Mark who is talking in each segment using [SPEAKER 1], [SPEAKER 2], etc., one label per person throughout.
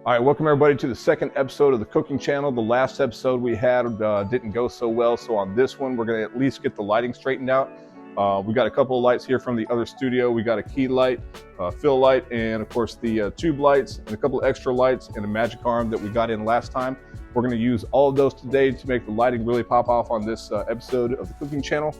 [SPEAKER 1] All right, welcome everybody to the second episode of the cooking channel. The last episode we had didn't go so well, so on this one we're going to at least get the lighting straightened out. We got a couple of lights here from the other studio. We got a key light, fill light, and of course the tube lights, and a couple of extra lights, and a magic arm that we got in last time. We're going to use all of those today to make the lighting really pop off on this episode of the cooking channel.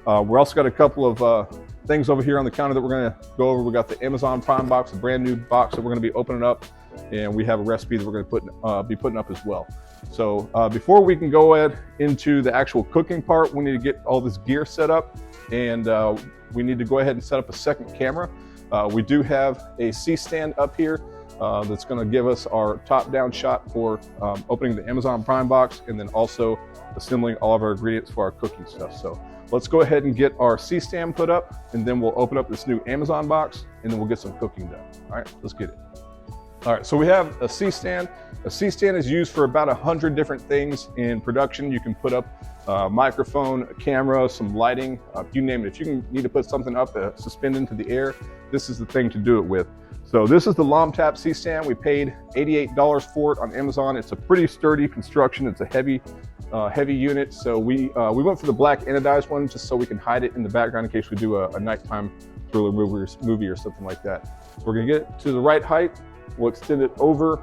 [SPEAKER 1] We're also got a couple of things over here on the counter that we're going to go over. We got the Amazon Prime box, a brand new box that we're going to be opening up, and we have a recipe that we're going to be putting up as well. So before we can go ahead into the actual cooking part, we need to get all this gear set up, and we need to go ahead and set up a second camera. We do have a C stand up here that's going to give us our top-down shot for opening the Amazon Prime box, and then also assembling all of our ingredients for our cooking stuff. So let's go ahead and get our C stand put up, and then we'll open up this new Amazon box, and then we'll get some cooking done. All right, let's get it. All right, so we have a C stand. A C stand is used for about 100 different things in production. You can put up a microphone, a camera, some lighting, you name it. If you need to put something up suspend into the air, this is the thing to do it with. So this is the Lomtap C stand. We paid $88 for it on Amazon. It's a pretty sturdy construction. It's a heavy unit. So we went for the black anodized one just so we can hide it in the background in case we do a nighttime thriller movie or something like that. So we're gonna get it to the right height. We'll extend it over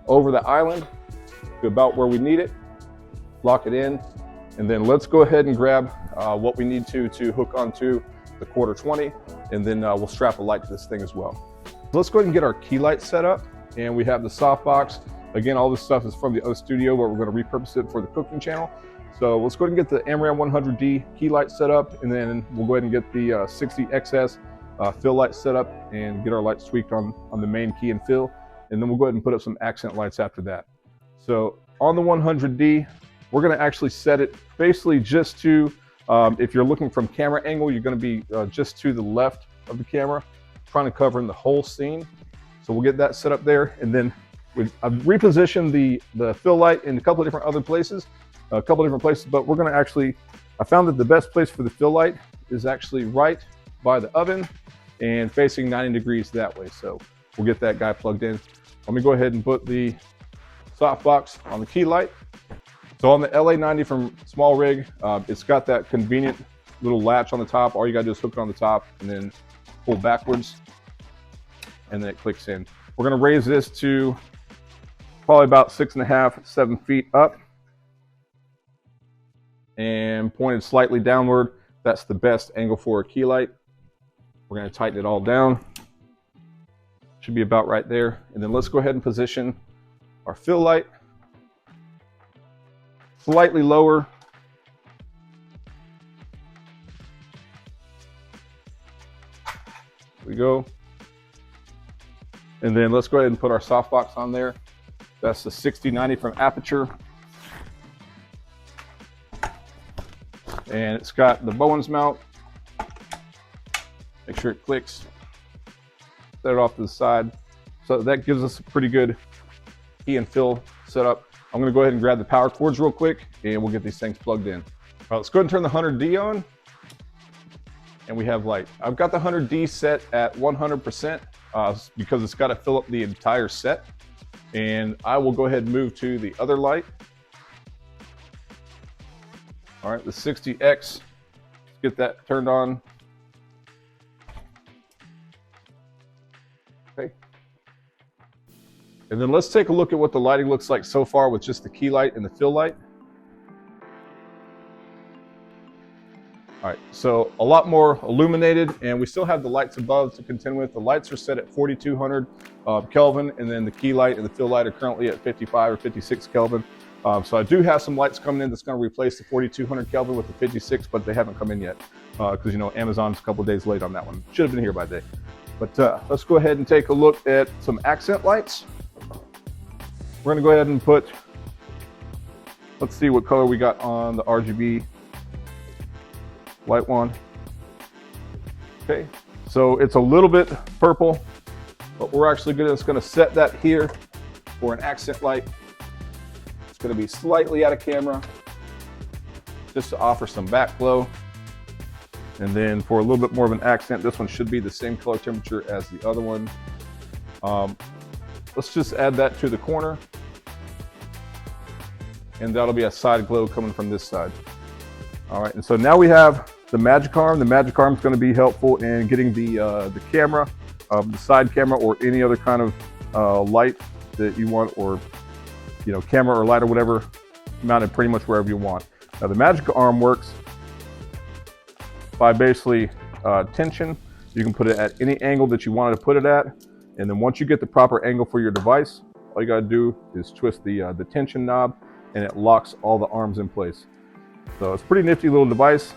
[SPEAKER 1] the island to about where we need it, lock it in, and then let's go ahead and grab what we need to hook onto the 1/4-20, and then we'll strap a light to this thing as well. Let's go ahead and get our key light set up, and we have the softbox. Again, all this stuff is from the other studio where we're going to repurpose it for the cooking channel. So let's go ahead and get the Amaran 100D key light set up, and then we'll go ahead and get the 60XS fill light set up and get our lights tweaked on the main key and fill, and then we'll go ahead and put up some accent lights after that. So on the 100D, we're going to actually set it basically just to, if you're looking from camera angle, you're going to be just to the left of the camera, trying to cover in the whole scene. So we'll get that set up there, and then I've repositioned the fill light in a couple of different other places, but we're going to actually, I found that the best place for the fill light is actually right by the oven and facing 90 degrees that way. So we'll get that guy plugged in. Let me go ahead and put the softbox on the key light. So on the LA90 from SmallRig, it's got that convenient little latch on the top. All you gotta do is hook it on the top and then pull backwards, and then it clicks in. We're gonna raise this to probably about 6.5, 7 feet up and pointed slightly downward. That's the best angle for a key light. We're going to tighten it all down. Should be about right there. And then let's go ahead and position our fill light slightly lower. There we go. And then let's go ahead and put our softbox on there. That's the 6090 from Aperture. And it's got the Bowens mount. Make sure it clicks. Set it off to the side. So that gives us a pretty good key and fill setup. I'm gonna go ahead and grab the power cords real quick, and we'll get these things plugged in. All right, let's go ahead and turn the 100D on. And we have light. I've got the 100D set at 100% because it's gotta fill up the entire set. And I will go ahead and move to the other light. All right, the 60X, let's get that turned on. Okay. And then let's take a look at what the lighting looks like so far with just the key light and the fill light. All right, so a lot more illuminated, and we still have the lights above to contend with. The lights are set at 4200 Kelvin, and then the key light and the fill light are currently at 55 or 56 Kelvin. So I do have some lights coming in that's going to replace the 4200 Kelvin with the 56, but they haven't come in yet because, you know, Amazon's a couple of days late on that one. Should have been here by day. But let's go ahead and take a look at some accent lights. We're going to go ahead and put, let's see what color we got on the RGB light one. Okay, so it's a little bit purple, but we're actually just going to set that here for an accent light. It's going to be slightly out of camera just to offer some backglow. And then for a little bit more of an accent, this one should be the same color temperature as the other one. let's just add that to the corner. And that'll be a side glow coming from this side. All right, and so now we have the magic arm. The magic arm is going to be helpful in getting the camera, the side camera, or any other kind of light that you want, or camera or light or whatever, mounted pretty much wherever you want. Now the magic arm works by basically tension. You can put it at any angle that you wanted to put it at, and then once you get the proper angle for your device, all you got to do is twist the tension knob, and it locks all the arms in place. So it's a pretty nifty little device.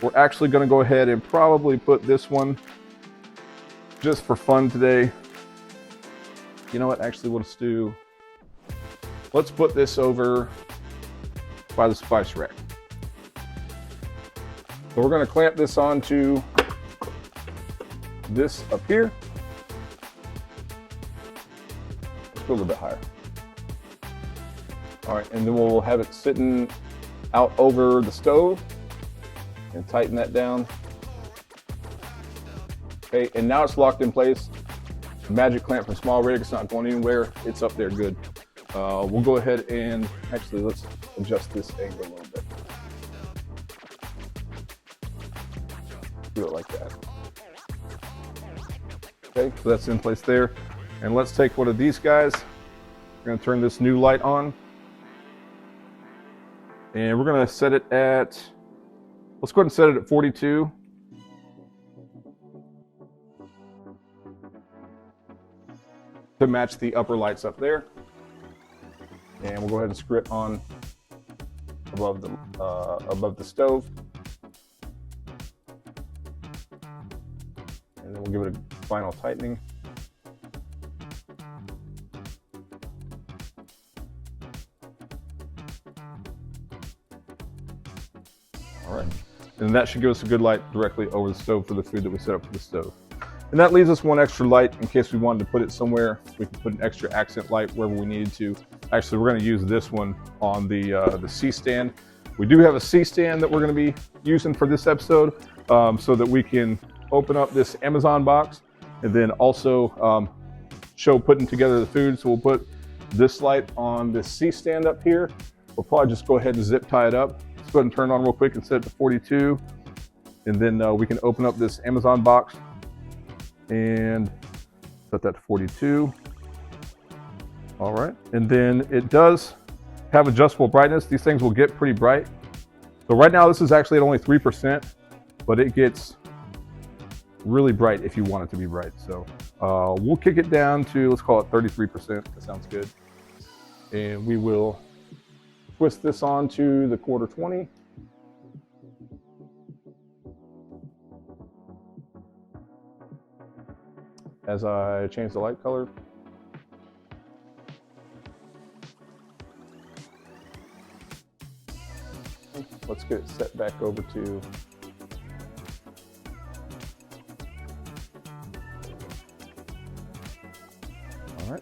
[SPEAKER 1] We're actually going to go ahead and probably put this one just for fun today. You know what? Actually, let's put this over by the spice rack. So we're going to clamp this onto this up here. Let's go a little bit higher. All right, and then we'll have it sitting out over the stove and tighten that down. Okay, and now it's locked in place. The magic clamp from SmallRig, it's not going anywhere. It's up there good. We'll go ahead and actually let's adjust this angle a little bit. Do it like that. Okay, so that's in place there. And let's take one of these guys. We're going to turn this new light on. And we're going to set it at, let's go ahead and set it at 42. To match the upper lights up there. And we'll go ahead and screw it on above the stove. And then we'll give it a final tightening. All right, and that should give us a good light directly over the stove for the food that we set up for the stove. And that leaves us one extra light in case we wanted to put it somewhere. We can put an extra accent light wherever we needed to. Actually, we're going to use this one on the C stand. We do have a C stand that we're going to be using for this episode, so that we can open up this Amazon box and then also show putting together the food. So we'll put this light on this C stand up here. We'll probably just go ahead and zip tie it up. Let's go ahead and turn it on real quick and set it to 42. And then we can open up this Amazon box and set that to 42. All right, and then it does have adjustable brightness. These things will get pretty bright. So right now this is actually at only 3%, but it gets really bright if you want it to be bright. So we'll kick it down to, let's call it 33%. That sounds good. And we will twist this on to the 1/4-20. As I change the light color. Let's get it set back over to all right.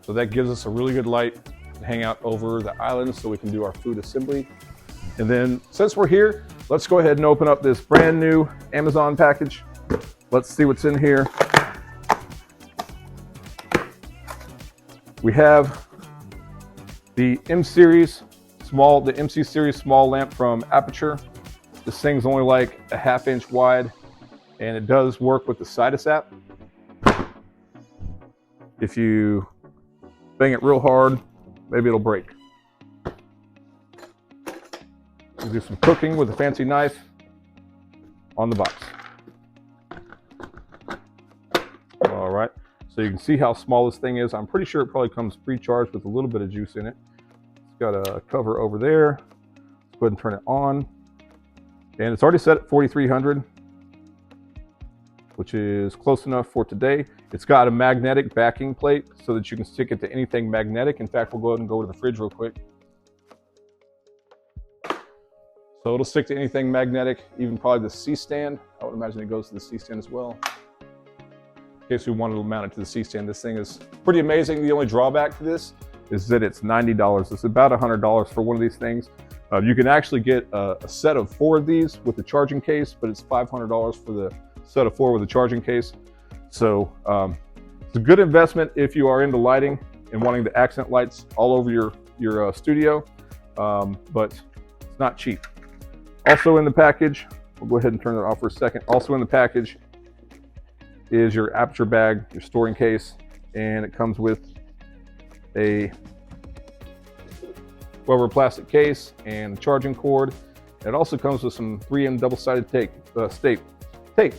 [SPEAKER 1] So that gives us a really good light to hang out over the island so we can do our food assembly. And then since we're here, let's go ahead and open up this brand new Amazon package. Let's see what's in here. We have the MC series small lamp from Aperture. This thing's only like a 1/2 inch wide, and it does work with the Sidus app. If you bang it real hard, maybe it'll break. We'll do some cooking with a fancy knife on the box. All right, so you can see how small this thing is. I'm pretty sure it probably comes pre-charged with a little bit of juice in it. It's got a cover over there. Let's go ahead and turn it on. And it's already set at 4,300, which is close enough for today. It's got a magnetic backing plate so that you can stick it to anything magnetic. In fact, we'll go ahead and go to the fridge real quick. So it'll stick to anything magnetic, even probably the C stand. I would imagine it goes to the C stand as well. In case we wanted to mount it to the C stand, this thing is pretty amazing. The only drawback to this is that it's $90. It's about $100 for one of these things. You can actually get a set of 4 of these with the charging case, but it's $500 for the set of 4 with the charging case. So it's a good investment if you are into lighting and wanting the accent lights all over your studio, but it's not cheap. Also in the package, we'll go ahead and turn that off for a second. Also in the package is your aperture bag, your storing case, and it comes with a rubber plastic case and a charging cord. It also comes with some 3M double-sided tape, in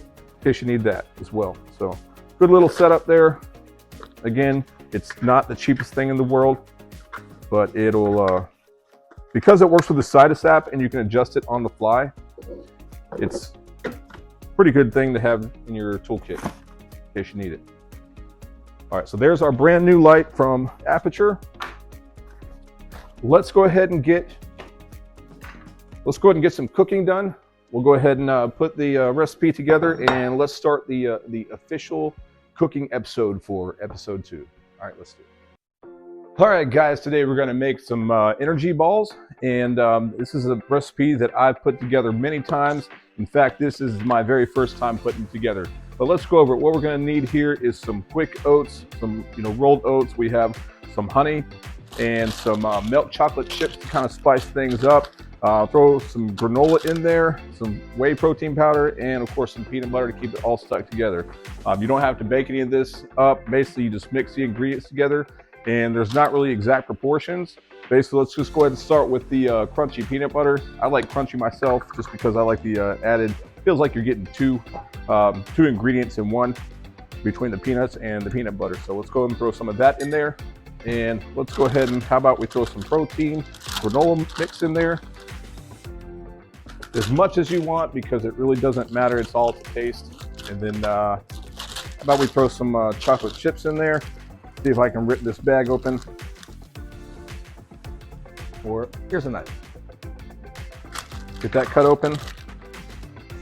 [SPEAKER 1] case you need that as well. So good little setup there. Again, it's not the cheapest thing in the world, but it'll, because it works with the Sidus app and you can adjust it on the fly, it's a pretty good thing to have in your toolkit in case you need it. All right, so there's our brand new light from Aperture. Let's go ahead and get some cooking done. We'll go ahead and put the recipe together, and let's start the official cooking episode for episode 2. All right, let's do it. All right, guys, today we're gonna make some energy balls, and this is a recipe that I've put together many times. In fact, this is my very first time putting it together. But let's go over it. What we're gonna need here is some quick oats, some rolled oats. We have some honey and some milk chocolate chips to kind of spice things up. Throw some granola in there, some whey protein powder, and of course some peanut butter to keep it all stuck together. You don't have to bake any of this up. Basically, you just mix the ingredients together, and there's not really exact proportions. Basically, let's just go ahead and start with the crunchy peanut butter. I like crunchy myself just because I like the added, feels like you're getting two ingredients in one between the peanuts and the peanut butter. So let's go ahead and throw some of that in there. And let's go ahead and, how about we throw some protein granola mix in there, as much as you want, because it really doesn't matter, it's all to taste. And then how about we throw some chocolate chips in there. See if I can rip this bag open, or here's a knife, get that cut open.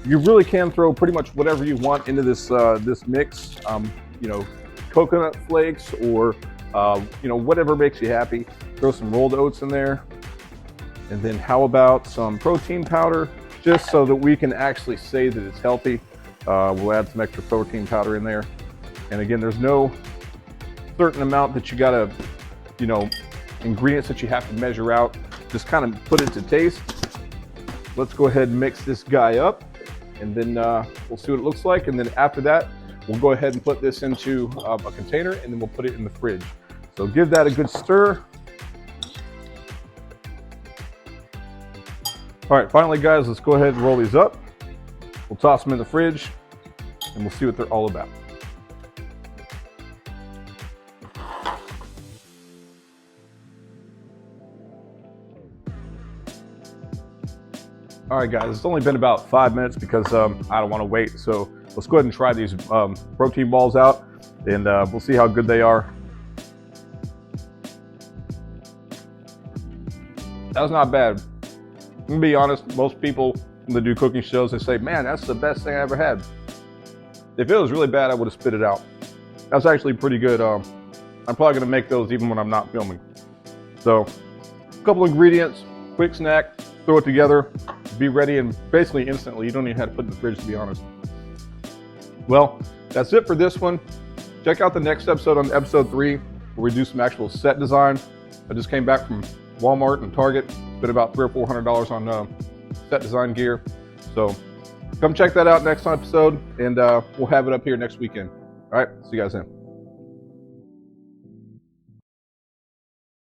[SPEAKER 1] You really can throw pretty much whatever you want into this this mix, coconut flakes, or whatever makes you happy. Throw some rolled oats in there. And then how about some protein powder, just so that we can actually say that it's healthy. We'll add some extra protein powder in there. And again, there's no certain amount that you gotta, ingredients that you have to measure out. Just kind of put it to taste. Let's go ahead and mix this guy up, and then we'll see what it looks like. And then after that, we'll go ahead and put this into a container, and then we'll put it in the fridge. So give that a good stir. All right, finally, guys, let's go ahead and roll these up. We'll toss them in the fridge, and we'll see what they're all about. All right, guys, it's only been about 5 minutes because I don't want to wait. So let's go ahead and try these protein balls out, and we'll see how good they are. That was not bad. I'm gonna be honest, most people when they do cooking shows, they say, man, that's the best thing I ever had. If it was really bad, I would have spit it out. That's actually pretty good. I'm probably gonna make those even when I'm not filming. So, a couple ingredients, quick snack, throw it together, be ready, and basically instantly. You don't even have to put it in the fridge, to be honest. Well, that's it for this one. Check out the next episode on episode 3, where we do some actual set design. I just came back from Walmart and Target. Spent about $300 or $400 on set design gear. So come check that out next episode, and we'll have it up here next weekend. All right, see you guys then.